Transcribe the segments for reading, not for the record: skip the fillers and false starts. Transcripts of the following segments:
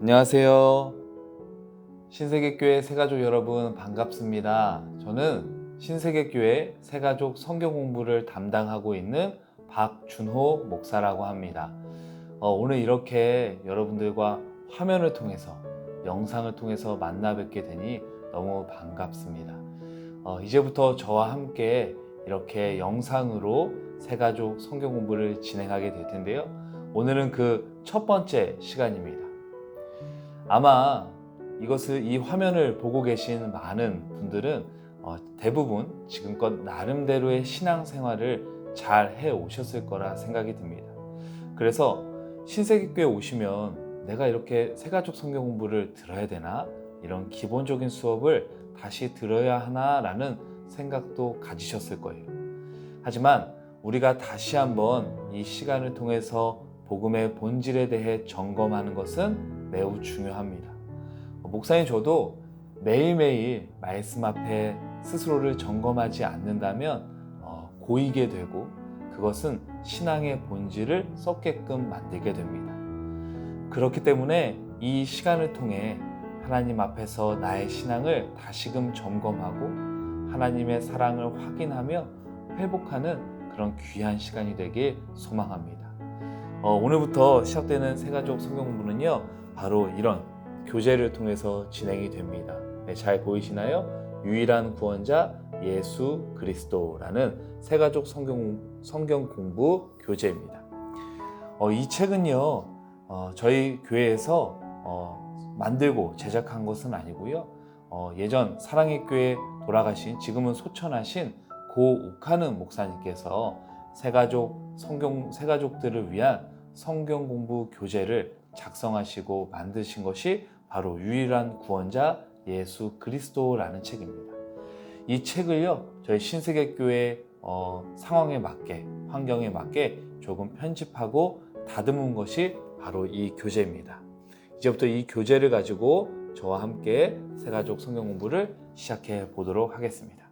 안녕하세요. 신세계교회 새가족 여러분 반갑습니다. 저는 신세계교회 새가족 성경 공부를 담당하고 있는 박준호 목사라고 합니다. 오늘 이렇게 여러분들과 화면을 통해서 영상을 통해서 만나 뵙게 되니 너무 반갑습니다. 이제부터 저와 함께 이렇게 영상으로 새가족 성경 공부를 진행하게 될 텐데요. 오늘은 그 첫 번째 시간입니다. 아마 이 화면을 보고 계신 많은 분들은 대부분 지금껏 나름대로의 신앙생활을 잘 해오셨을 거라 생각이 듭니다. 그래서 신세계교회 오시면 내가 이렇게 새가족 성경 공부를 들어야 되나? 이런 기본적인 수업을 다시 들어야 하나라는 생각도 가지셨을 거예요. 하지만 우리가 다시 한번 이 시간을 통해서 복음의 본질에 대해 점검하는 것은 매우 중요합니다. 목사님 저도 매일매일 말씀 앞에 스스로를 점검하지 않는다면 고이게 되고 그것은 신앙의 본질을 썩게끔 만들게 됩니다. 그렇기 때문에 이 시간을 통해 하나님 앞에서 나의 신앙을 다시금 점검하고 하나님의 사랑을 확인하며 회복하는 그런 귀한 시간이 되길 소망합니다. 오늘부터 시작되는 새가족 성경 공부는요, 바로 이런 교제를 통해서 진행이 됩니다. 네, 잘 보이시나요? 유일한 구원자 예수 그리스도라는 새가족 성경 공부 교재입니다. 이 책은요, 저희 교회에서 만들고 제작한 것은 아니고요. 예전 사랑의 교회 돌아가신 지금은 소천하신 고 옥하는 목사님께서 새가족들을 위한 성경 공부 교재를 작성하시고 만드신 것이 바로 유일한 구원자 예수 그리스도라는 책입니다. 이 책을요, 저희 신세계교회 상황에 맞게, 환경에 맞게 조금 편집하고 다듬은 것이 바로 이 교재입니다. 이제부터 이 교재를 가지고 저와 함께 새가족 성경 공부를 시작해 보도록 하겠습니다.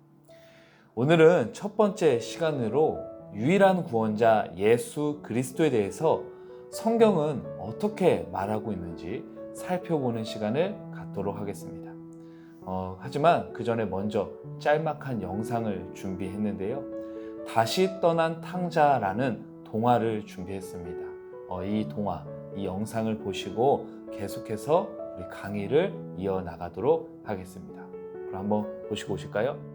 오늘은 첫 번째 시간으로 유일한 구원자 예수 그리스도에 대해서 성경은 어떻게 말하고 있는지 살펴보는 시간을 갖도록 하겠습니다. 하지만 그 전에 먼저 짤막한 영상을 준비했는데요. 다시 떠난 탕자라는 동화를 준비했습니다. 이 영상을 보시고 계속해서 우리 강의를 이어나가도록 하겠습니다. 그럼 한번 보시고 오실까요?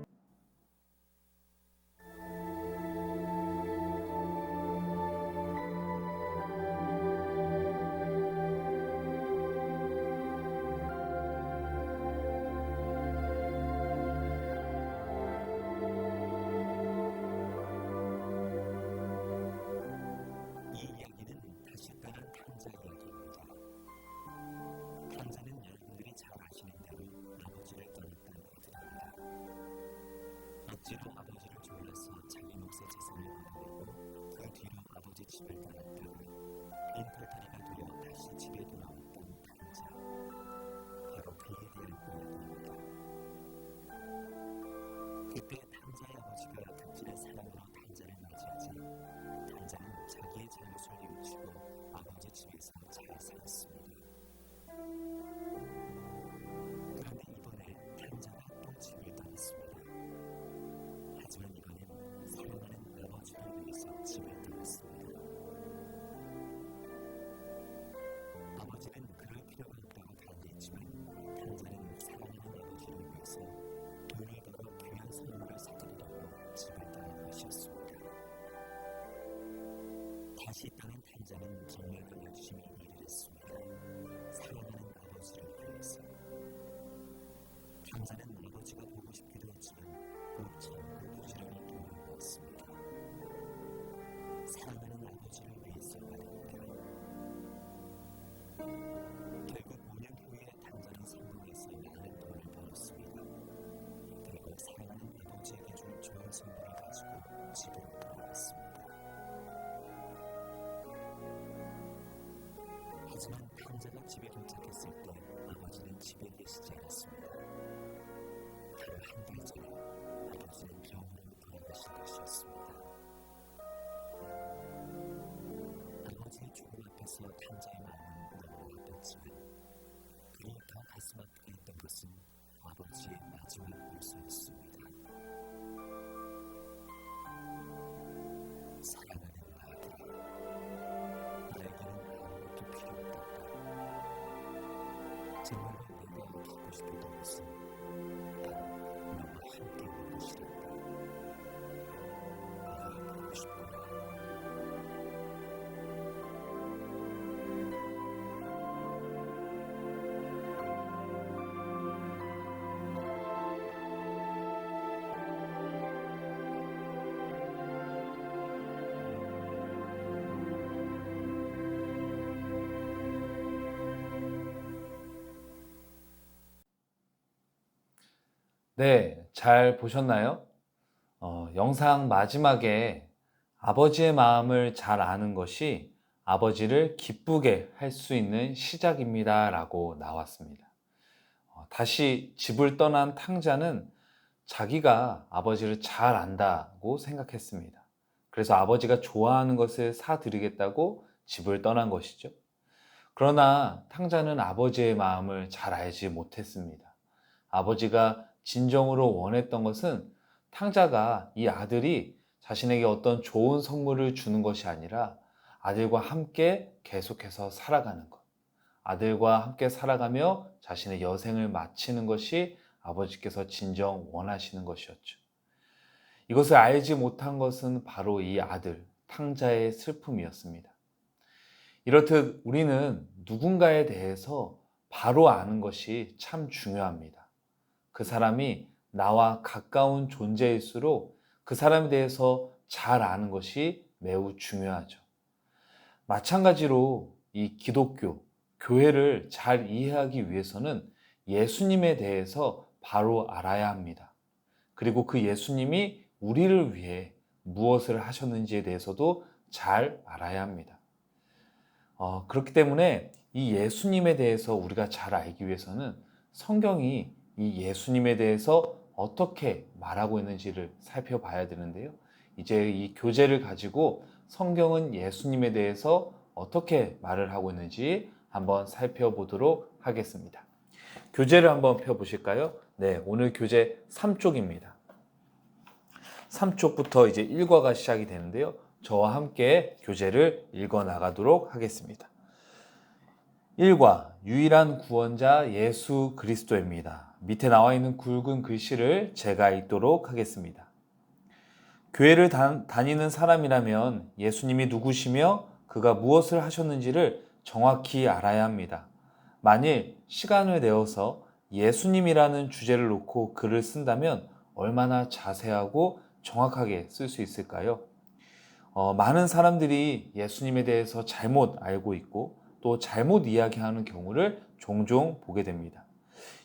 억지로 아버지를 졸라서 자기 몫의 재산을 얻어내고 그 뒤로 아버지 집을 떠났다가 빈털터리가 되어 다시 집에 돌아왔던 탕자, 바로 그에 대한 이야기입니다. 그때 탕자의 아버지가 극진한 사랑으로 탕자를 맞이하자 탕자는 자기의 잘못을 뉘우치고 아버지 집에서 잘 살았습니다. 그런데 이번에 탕자가 또 집을 떠났습니다. 하지만 이번엔 사랑하는 아버지를 위해서 집을 떠났습니다. 아버지는 그럴 필요가 없다고 반대했지만 탕자는 사랑하는 아버지를 위해서 돈을 벌어 귀한 선물을 사드리려고 집을 떠난 것이었습니다. 다시 떠난 탕자는 정말 열심히 일을 했습니다. 사랑하는 아버지를 위해서. 탕자는 아버지가 보고 싶기도 했지만 꼭 참고 부지런히 돈을 모았습니다. 사랑하는 아버지를 위해서 말입니다. 결국 5년 후에 탕자는 성공해서 많은 돈을 벌었습니다. 그리고 사랑하는 아버지에게 줄 좋은 선물을 가지고 집으로 돌아왔습니다. 하지만 탕자가 집에 도착했을 때 아버지는 집에 계시지 않았습니다. 바로 한 달 전에 아버지는 병으로 돌아가신 것이었습니다. 아버지의 죽음 앞에서 탕자의 마음은 너무 아팠지만 사랑하는 아들아, 내게는 아무것도 필요 없다. 정말로 내가 갖고 싶었던 것은 바로 너와 함께 있는 것이란다. 너가 보고 싶구나. 네, 잘 보셨나요? 영상 마지막에 아버지의 마음을 잘 아는 것이 아버지를 기쁘게 할 수 있는 시작입니다 라고 나왔습니다. 다시 집을 떠난 탕자는 자기가 아버지를 잘 안다고 생각했습니다. 그래서 아버지가 좋아하는 것을 사드리겠다고 집을 떠난 것이죠. 그러나 탕자는 아버지의 마음을 잘 알지 못했습니다. 아버지가 진정으로 원했던 것은 탕자가 이 아들이 자신에게 어떤 좋은 선물을 주는 것이 아니라 아들과 함께 계속해서 살아가는 것. 아들과 함께 살아가며 자신의 여생을 마치는 것이 아버지께서 진정 원하시는 것이었죠. 이것을 알지 못한 것은 바로 이 아들, 탕자의 슬픔이었습니다. 이렇듯 우리는 누군가에 대해서 바로 아는 것이 참 중요합니다. 그 사람이 나와 가까운 존재일수록 그 사람에 대해서 잘 아는 것이 매우 중요하죠. 마찬가지로 이 기독교, 교회를 잘 이해하기 위해서는 예수님에 대해서 바로 알아야 합니다. 그리고 그 예수님이 우리를 위해 무엇을 하셨는지에 대해서도 잘 알아야 합니다. 그렇기 때문에 이 예수님에 대해서 우리가 잘 알기 위해서는 성경이 이 예수님에 대해서 어떻게 말하고 있는지를 살펴봐야 되는데요. 이제 이 교재를 가지고 성경은 예수님에 대해서 어떻게 말을 하고 있는지 한번 살펴보도록 하겠습니다. 교재를 한번 펴보실까요? 네, 오늘 교재 3쪽입니다. 3쪽부터 이제 일과가 시작이 되는데요. 저와 함께 교재를 읽어 나가도록 하겠습니다. 1과 유일한 구원자 예수 그리스도입니다. 밑에 나와 있는 굵은 글씨를 제가 읽도록 하겠습니다. 교회를 다니는 사람이라면 예수님이 누구시며 그가 무엇을 하셨는지를 정확히 알아야 합니다. 만일 시간을 내어서 예수님이라는 주제를 놓고 글을 쓴다면 얼마나 자세하고 정확하게 쓸 수 있을까요? 많은 사람들이 예수님에 대해서 잘못 알고 있고 또 잘못 이야기하는 경우를 종종 보게 됩니다.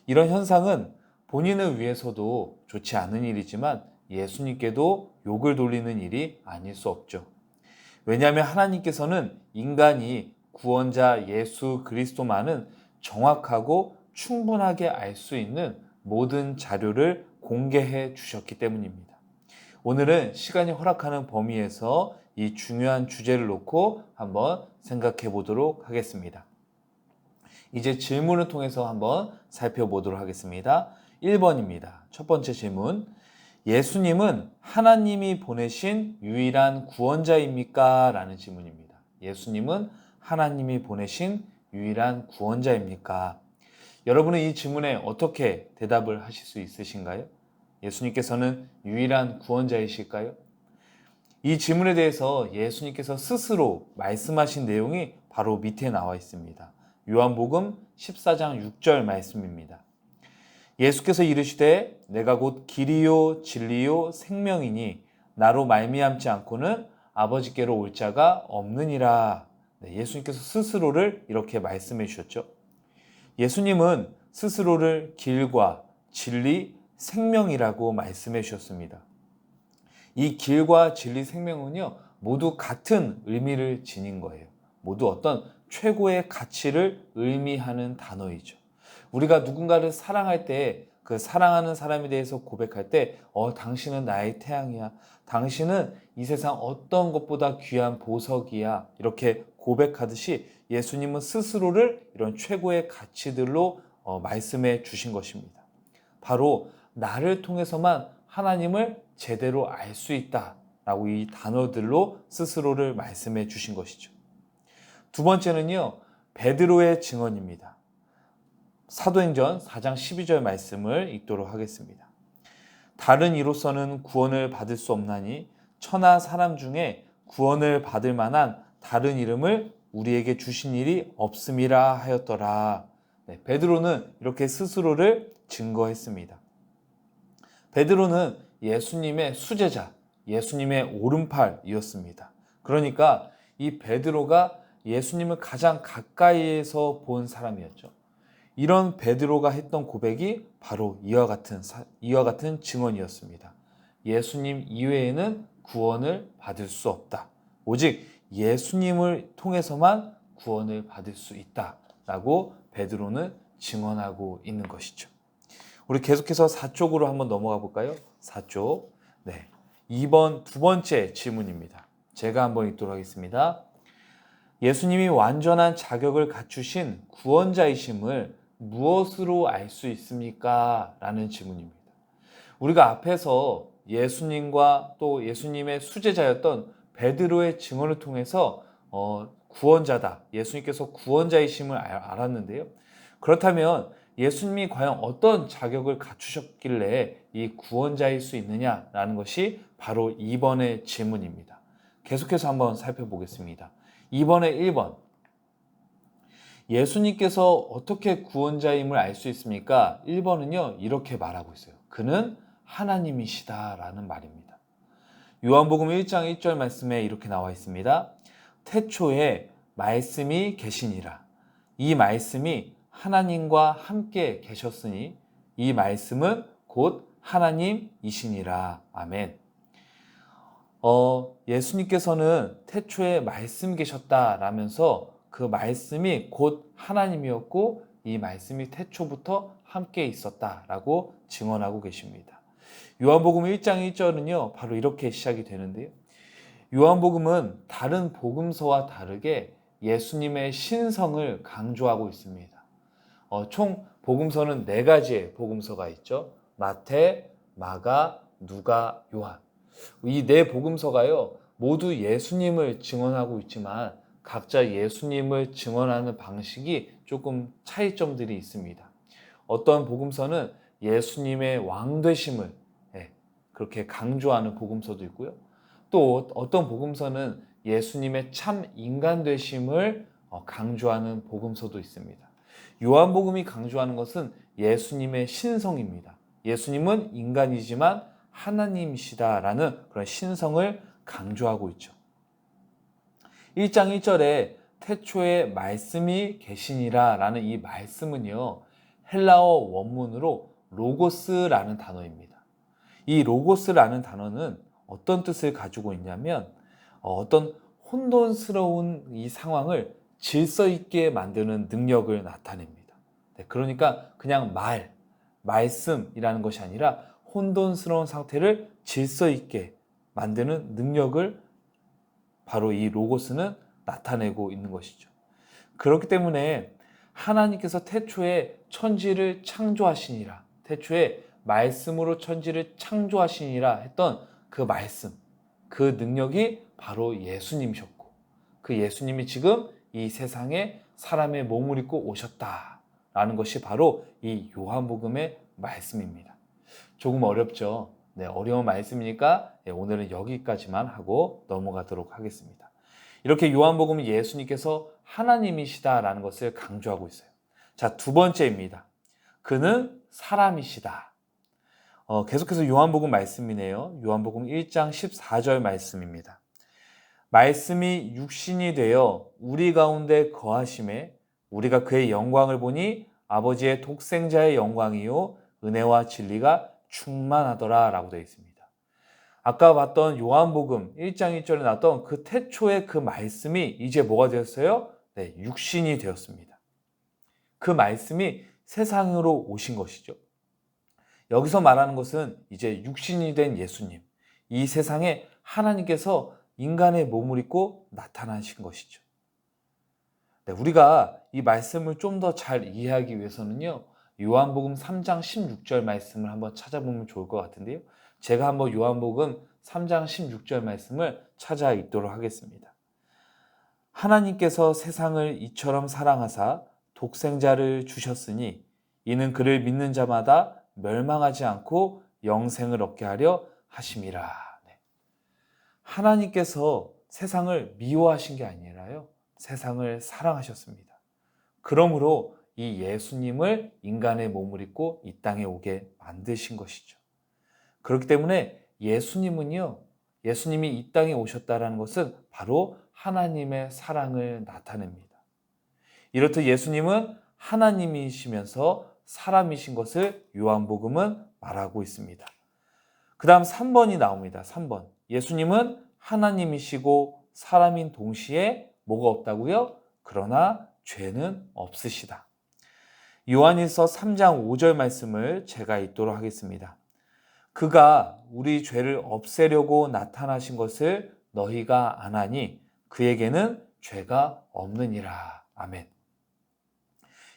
이런 현상은 본인을 위해서도 좋지 않은 일이지만 예수님께도 욕을 돌리는 일이 아닐 수 없죠. 왜냐하면 하나님께서는 인간이 구원자 예수 그리스도만은 정확하고 충분하게 알 수 있는 모든 자료를 공개해 주셨기 때문입니다. 오늘은 시간이 허락하는 범위에서 이 중요한 주제를 놓고 한번 생각해 보도록 하겠습니다. 이제 질문을 통해서 한번 살펴보도록 하겠습니다. 1번입니다. 첫 번째 질문. 예수님은 하나님이 보내신 유일한 구원자입니까? 라는 질문입니다. 예수님은 하나님이 보내신 유일한 구원자입니까? 여러분은 이 질문에 어떻게 대답을 하실 수 있으신가요? 예수님께서는 유일한 구원자이실까요? 이 질문에 대해서 예수님께서 스스로 말씀하신 내용이 바로 밑에 나와 있습니다. 요한복음 14장 6절 말씀입니다. 예수께서 이르시되 내가 곧 길이요 진리요 생명이니 나로 말미암지 않고는 아버지께로 올 자가 없느니라. 예수님께서 스스로를 이렇게 말씀해 주셨죠. 예수님은 스스로를 길과 진리, 생명이라고 말씀해 주셨습니다. 이 길과 진리, 생명은요 모두 같은 의미를 지닌 거예요. 모두 어떤 최고의 가치를 의미하는 단어이죠. 우리가 누군가를 사랑할 때 그 사랑하는 사람에 대해서 고백할 때 당신은 나의 태양이야. 당신은 이 세상 어떤 것보다 귀한 보석이야. 이렇게 고백하듯이 예수님은 스스로를 이런 최고의 가치들로 말씀해 주신 것입니다. 바로 나를 통해서만 하나님을 제대로 알 수 있다. 라고 이 단어들로 스스로를 말씀해 주신 것이죠. 두 번째는요, 베드로의 증언입니다. 사도행전 4장 12절 말씀을 읽도록 하겠습니다. 다른 이로서는 구원을 받을 수 없나니 천하 사람 중에 구원을 받을 만한 다른 이름을 우리에게 주신 일이 없음이라 하였더라. 네, 베드로는 이렇게 스스로를 증거했습니다. 베드로는 예수님의 수제자, 예수님의 오른팔이었습니다. 그러니까 이 베드로가 예수님을 가장 가까이에서 본 사람이었죠. 이런 베드로가 했던 고백이 바로 이와 같은 증언이었습니다. 예수님 이외에는 구원을 받을 수 없다. 오직 예수님을 통해서만 구원을 받을 수 있다라고 베드로는 증언하고 있는 것이죠. 우리 계속해서 4쪽으로 한번 넘어가 볼까요? 4쪽. 네. 2번 두 번째 질문입니다. 제가 한번 읽도록 하겠습니다. 예수님이 완전한 자격을 갖추신 구원자이심을 무엇으로 알 수 있습니까? 라는 질문입니다. 우리가 앞에서 예수님과 또 예수님의 수제자였던 베드로의 증언을 통해서 구원자다, 예수님께서 구원자이심을 알았는데요. 그렇다면 예수님이 과연 어떤 자격을 갖추셨길래 이 구원자일 수 있느냐라는 것이 바로 2번의 질문입니다. 계속해서 한번 살펴보겠습니다. 2번의 1번. 예수님께서 어떻게 구원자임을 알 수 있습니까? 1번은요, 이렇게 말하고 있어요. 그는 하나님이시다라는 말입니다. 요한복음 1장 1절 말씀에 이렇게 나와 있습니다. 태초에 말씀이 계시니라. 이 말씀이 하나님과 함께 계셨으니 이 말씀은 곧 하나님이시니라. 아멘. 예수님께서는 태초에 말씀 계셨다라면서 그 말씀이 곧 하나님이었고 이 말씀이 태초부터 함께 있었다라고 증언하고 계십니다. 요한복음 1장 1절은요, 바로 이렇게 시작이 되는데요. 요한복음은 다른 복음서와 다르게 예수님의 신성을 강조하고 있습니다. 총 복음서는 4가지의 복음서가 있죠. 마태, 마가, 누가, 요한. 이 4복음서가요, 모두 예수님을 증언하고 있지만 각자 예수님을 증언하는 방식이 조금 차이점들이 있습니다. 어떤 복음서는 예수님의 왕되심을 그렇게 강조하는 복음서도 있고요. 또 어떤 복음서는 예수님의 참 인간 되심을 강조하는 복음서도 있습니다. 요한복음이 강조하는 것은 예수님의 신성입니다. 예수님은 인간이지만 하나님이시다라는 그런 신성을 강조하고 있죠. 1장 1절에 태초에 말씀이 계시니라 라는 이 말씀은요, 헬라어 원문으로 로고스라는 단어입니다. 이 로고스라는 단어는 어떤 뜻을 가지고 있냐면 어떤 혼돈스러운 이 상황을 질서 있게 만드는 능력을 나타냅니다. 그러니까 그냥 말씀이라는 것이 아니라 혼돈스러운 상태를 질서 있게 만드는 능력을 바로 이 로고스는 나타내고 있는 것이죠. 그렇기 때문에 하나님께서 태초에 천지를 창조하시니라, 태초에 말씀으로 천지를 창조하시니라 했던 그 말씀, 그 능력이 바로 예수님이셨고 그 예수님이 지금 이 세상에 사람의 몸을 입고 오셨다라는 것이 바로 이 요한복음의 말씀입니다. 조금 어렵죠? 네, 어려운 말씀이니까 오늘은 여기까지만 하고 넘어가도록 하겠습니다. 이렇게 요한복음은 예수님께서 하나님이시다라는 것을 강조하고 있어요. 자, 두 번째입니다. 그는 사람이시다. 계속해서 요한복음 말씀이네요. 요한복음 1장 14절 말씀입니다. 말씀이 육신이 되어 우리 가운데 거하심에 우리가 그의 영광을 보니 아버지의 독생자의 영광이요 은혜와 진리가 충만하더라 라고 되어 있습니다. 아까 봤던 요한복음 1장 1절에 나왔던 그 태초의 그 말씀이 이제 뭐가 되었어요? 네, 육신이 되었습니다. 그 말씀이 세상으로 오신 것이죠. 여기서 말하는 것은 이제 육신이 된 예수님, 이 세상에 하나님께서 인간의 몸을 입고 나타나신 것이죠. 네, 우리가 이 말씀을 좀 더 잘 이해하기 위해서는요, 요한복음 3장 16절 말씀을 한번 찾아보면 좋을 것 같은데요. 제가 한번 요한복음 3장 16절 말씀을 찾아 읽도록 하겠습니다. 하나님께서 세상을 이처럼 사랑하사 독생자를 주셨으니 이는 그를 믿는 자마다 멸망하지 않고 영생을 얻게 하려 하심이라. 네. 하나님께서 세상을 미워하신 게 아니라요, 세상을 사랑하셨습니다. 그러므로 이 예수님을 인간의 몸을 입고 이 땅에 오게 만드신 것이죠. 그렇기 때문에 예수님이 이 땅에 오셨다는 것은 바로 하나님의 사랑을 나타냅니다. 이렇듯 예수님은 하나님이시면서 사람이신 것을 요한복음은 말하고 있습니다. 그 다음 3번이 나옵니다. 3번. 예수님은 하나님이시고 사람인 동시에 뭐가 없다고요? 그러나 죄는 없으시다. 요한일서 3장 5절 말씀을 제가 읽도록 하겠습니다. 그가 우리 죄를 없애려고 나타나신 것을 너희가 아나니 그에게는 죄가 없느니라. 아멘.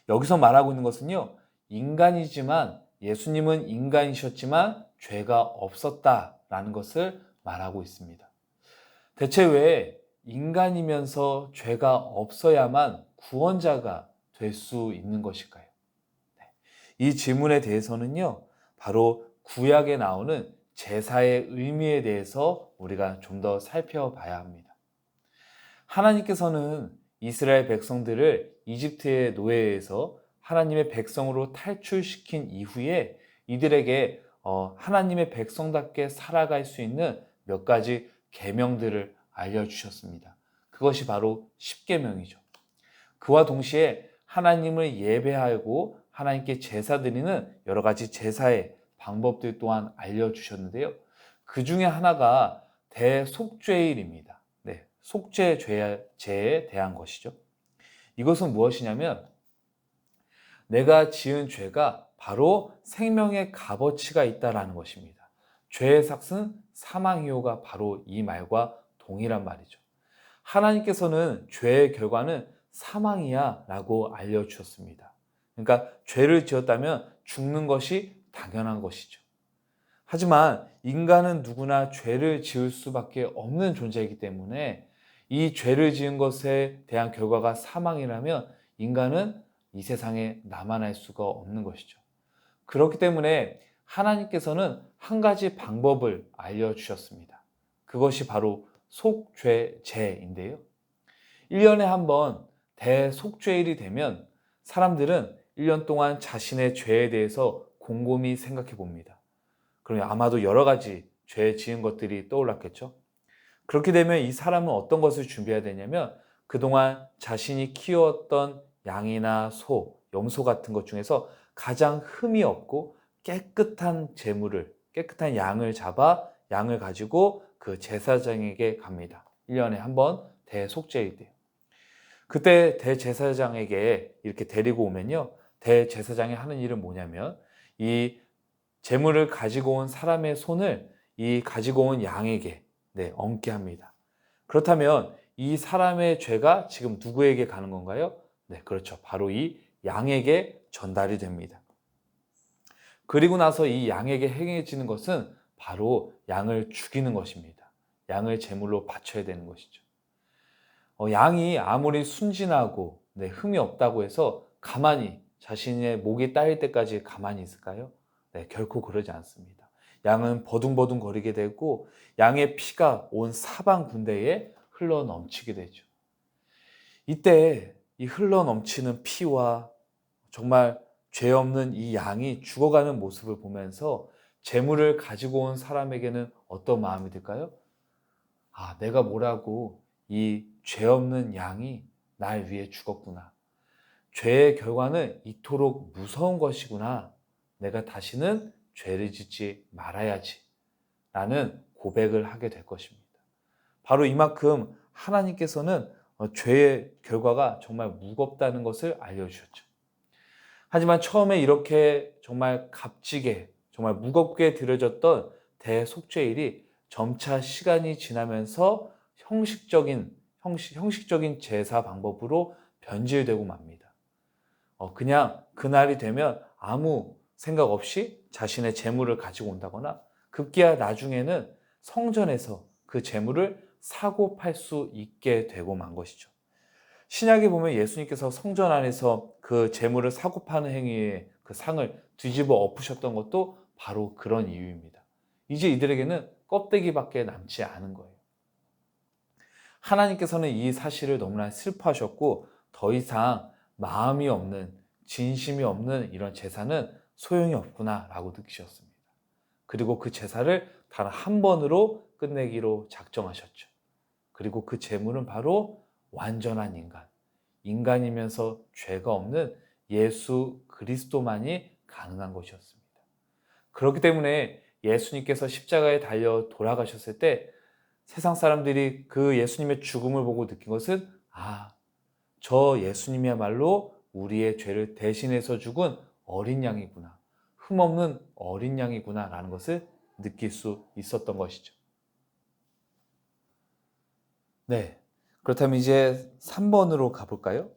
여기서 말하고 있는 것은요, 인간이지만 예수님은 인간이셨지만 죄가 없었다라는 것을 말하고 있습니다. 대체 왜 인간이면서 죄가 없어야만 구원자가 될 수 있는 것일까요? 이 질문에 대해서는요, 바로 구약에 나오는 제사의 의미에 대해서 우리가 좀 더 살펴봐야 합니다. 하나님께서는 이스라엘 백성들을 이집트의 노예에서 하나님의 백성으로 탈출시킨 이후에 이들에게 하나님의 백성답게 살아갈 수 있는 몇 가지 계명들을 알려주셨습니다. 그것이 바로 십계명이죠. 그와 동시에 하나님을 예배하고 하나님께 제사 드리는 여러 가지 제사의 방법들 또한 알려주셨는데요. 그 중에 하나가 대속죄일입니다. 네, 속죄제에 대한 것이죠. 이것은 무엇이냐면 내가 지은 죄가 바로 생명의 값어치가 있다라는 것입니다. 죄의 삭은 사망이요가 바로 이 말과 동일한 말이죠. 하나님께서는 죄의 결과는 사망이야 라고 알려주셨습니다. 그러니까 죄를 지었다면 죽는 것이 당연한 것이죠. 하지만 인간은 누구나 죄를 지을 수밖에 없는 존재이기 때문에 이 죄를 지은 것에 대한 결과가 사망이라면 인간은 이 세상에 남아날 수가 없는 것이죠. 그렇기 때문에 하나님께서는 한 가지 방법을 알려주셨습니다. 그것이 바로 속죄제인데요. 1년에 한 번 대속죄일이 되면 사람들은 1년 동안 자신의 죄에 대해서 곰곰이 생각해 봅니다. 그러면 아마도 여러 가지 죄 지은 것들이 떠올랐겠죠. 그렇게 되면 이 사람은 어떤 것을 준비해야 되냐면 그동안 자신이 키웠던 양이나 소, 염소 같은 것 중에서 가장 흠이 없고 깨끗한 양을 잡아 양을 가지고 그 제사장에게 갑니다. 1년에 한 번 대속죄일 때요. 그때 대제사장에게 이렇게 데리고 오면요, 대제사장이 하는 일은 뭐냐면 이 제물을 가지고 온 사람의 손을 이 가지고 온 양에게 얹게 합니다. 그렇다면 이 사람의 죄가 지금 누구에게 가는 건가요? 네, 그렇죠. 바로 이 양에게 전달이 됩니다. 그리고 나서 이 양에게 행해지는 것은 바로 양을 죽이는 것입니다. 양을 제물로 바쳐야 되는 것이죠. 양이 아무리 순진하고 흠이 없다고 해서 가만히 자신의 목이 따일 때까지 가만히 있을까요? 네, 결코 그러지 않습니다. 양은 버둥버둥 거리게 되고 양의 피가 온 사방 군데에 흘러 넘치게 되죠. 이때 이 흘러 넘치는 피와 정말 죄 없는 이 양이 죽어가는 모습을 보면서 제물을 가지고 온 사람에게는 어떤 마음이 들까요? 아, 내가 뭐라고 이 죄 없는 양이 날 위해 죽었구나. 죄의 결과는 이토록 무서운 것이구나. 내가 다시는 죄를 짓지 말아야지. 라는 고백을 하게 될 것입니다. 바로 이만큼 하나님께서는 죄의 결과가 정말 무겁다는 것을 알려주셨죠. 하지만 처음에 이렇게 정말 값지게, 정말 무겁게 드려졌던 대속죄일이 점차 시간이 지나면서 형식적인 제사 방법으로 변질되고 맙니다. 그냥 그날이 되면 아무 생각 없이 자신의 재물을 가지고 온다거나 급기야 나중에는 성전에서 그 재물을 사고 팔 수 있게 되고 만 것이죠. 신약에 보면 예수님께서 성전 안에서 그 재물을 사고 파는 행위에 그 상을 뒤집어 엎으셨던 것도 바로 그런 이유입니다. 이제 이들에게는 껍데기밖에 남지 않은 거예요. 하나님께서는 이 사실을 너무나 슬퍼하셨고 더 이상 마음이 없는, 진심이 없는 이런 제사는 소용이 없구나 라고 느끼셨습니다. 그리고 그 제사를 단 한 번으로 끝내기로 작정하셨죠. 그리고 그 제물은 바로 완전한 인간, 인간이면서 죄가 없는 예수 그리스도만이 가능한 것이었습니다. 그렇기 때문에 예수님께서 십자가에 달려 돌아가셨을 때 세상 사람들이 그 예수님의 죽음을 보고 느낀 것은 저 예수님이야말로 우리의 죄를 대신해서 죽은 어린 양이구나, 흠없는 어린 양이구나 라는 것을 느낄 수 있었던 것이죠. 네, 그렇다면 이제 3번으로 가볼까요?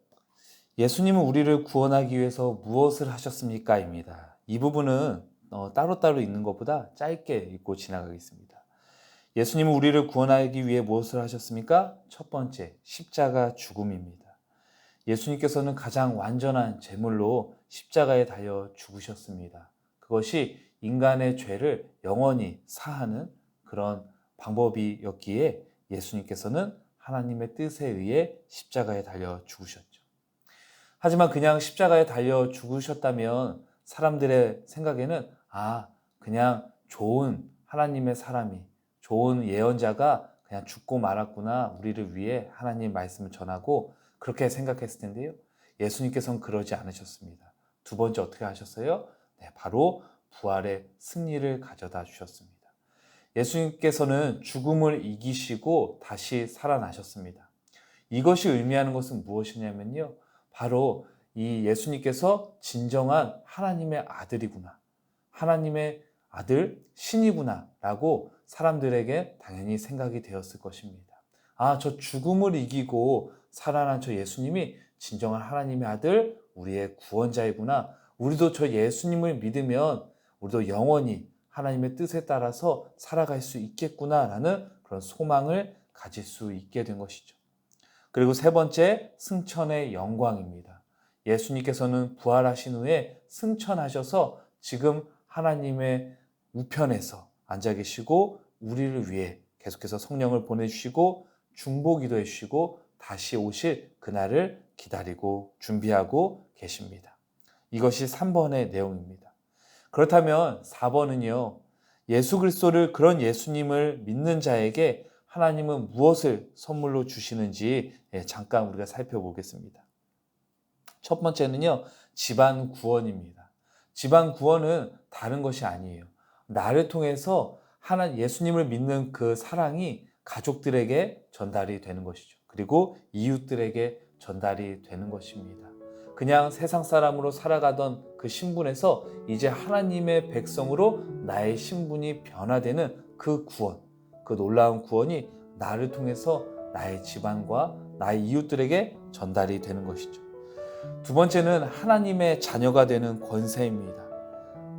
예수님은 우리를 구원하기 위해서 무엇을 하셨습니까? 입니다. 이 부분은 따로따로 읽는 것보다 짧게 읽고 지나가겠습니다. 예수님은 우리를 구원하기 위해 무엇을 하셨습니까? 첫 번째, 십자가 죽음입니다. 예수님께서는 가장 완전한 제물로 십자가에 달려 죽으셨습니다. 그것이 인간의 죄를 영원히 사하는 그런 방법이었기에 예수님께서는 하나님의 뜻에 의해 십자가에 달려 죽으셨죠. 하지만 그냥 십자가에 달려 죽으셨다면 사람들의 생각에는 그냥 좋은 하나님의 사람이, 좋은 예언자가 그냥 죽고 말았구나, 우리를 위해 하나님 말씀을 전하고 그렇게 생각했을 텐데요. 예수님께서는 그러지 않으셨습니다. 두 번째 어떻게 하셨어요? 네, 바로 부활의 승리를 가져다 주셨습니다. 예수님께서는 죽음을 이기시고 다시 살아나셨습니다. 이것이 의미하는 것은 무엇이냐면요. 바로 이 예수님께서 진정한 하나님의 아들이구나, 하나님의 아들 신이구나 라고 사람들에게 당연히 생각이 되었을 것입니다. 저 죽음을 이기고 살아난 저 예수님이 진정한 하나님의 아들, 우리의 구원자이구나. 우리도 저 예수님을 믿으면 우리도 영원히 하나님의 뜻에 따라서 살아갈 수 있겠구나라는 그런 소망을 가질 수 있게 된 것이죠. 그리고 세 번째, 승천의 영광입니다. 예수님께서는 부활하신 후에 승천하셔서 지금 하나님의 우편에서 앉아 계시고 우리를 위해 계속해서 성령을 보내주시고 중보기도 해주시고 다시 오실 그날을 기다리고 준비하고 계십니다. 이것이 3번의 내용입니다. 그렇다면 4번은요. 예수 그리스도를, 그런 예수님을 믿는 자에게 하나님은 무엇을 선물로 주시는지 잠깐 우리가 살펴보겠습니다. 첫 번째는요. 집안 구원입니다. 집안 구원은 다른 것이 아니에요. 나를 통해서 예수님을 믿는 그 사랑이 가족들에게 전달이 되는 것이죠. 그리고 이웃들에게 전달이 되는 것입니다. 그냥 세상 사람으로 살아가던 그 신분에서 이제 하나님의 백성으로 나의 신분이 변화되는 그 구원, 그 놀라운 구원이 나를 통해서 나의 집안과 나의 이웃들에게 전달이 되는 것이죠. 두 번째는 하나님의 자녀가 되는 권세입니다.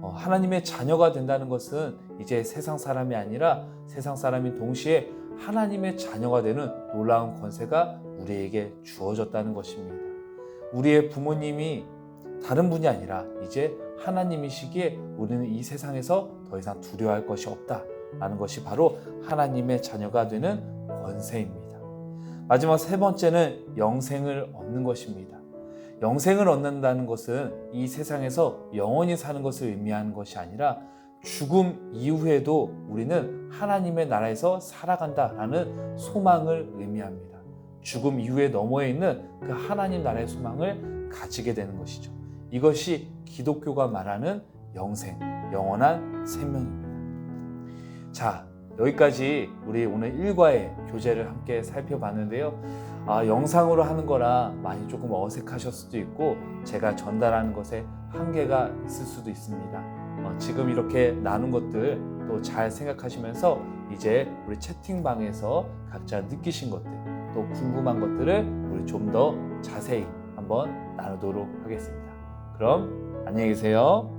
하나님의 자녀가 된다는 것은 이제 세상 사람이 아니라 세상 사람인 동시에 하나님의 자녀가 되는 놀라운 권세가 우리에게 주어졌다는 것입니다. 우리의 부모님이 다른 분이 아니라 이제 하나님이시기에 우리는 이 세상에서 더 이상 두려워할 것이 없다라는 것이 바로 하나님의 자녀가 되는 권세입니다. 마지막 세 번째는 영생을 얻는 것입니다. 영생을 얻는다는 것은 이 세상에서 영원히 사는 것을 의미하는 것이 아니라 죽음 이후에도 우리는 하나님의 나라에서 살아간다라는 소망을 의미합니다. 죽음 이후에 너머에 있는 그 하나님 나라의 소망을 가지게 되는 것이죠. 이것이 기독교가 말하는 영생, 영원한 생명입니다. 자, 여기까지 우리 오늘 1과의 교재를 함께 살펴봤는데요. 영상으로 하는 거라 많이 조금 어색하실 수도 있고 제가 전달하는 것에 한계가 있을 수도 있습니다. 지금 이렇게 나눈 것들 또 잘 생각하시면서 이제 우리 채팅방에서 각자 느끼신 것들 또 궁금한 것들을 우리 좀 더 자세히 한번 나누도록 하겠습니다. 그럼 안녕히 계세요.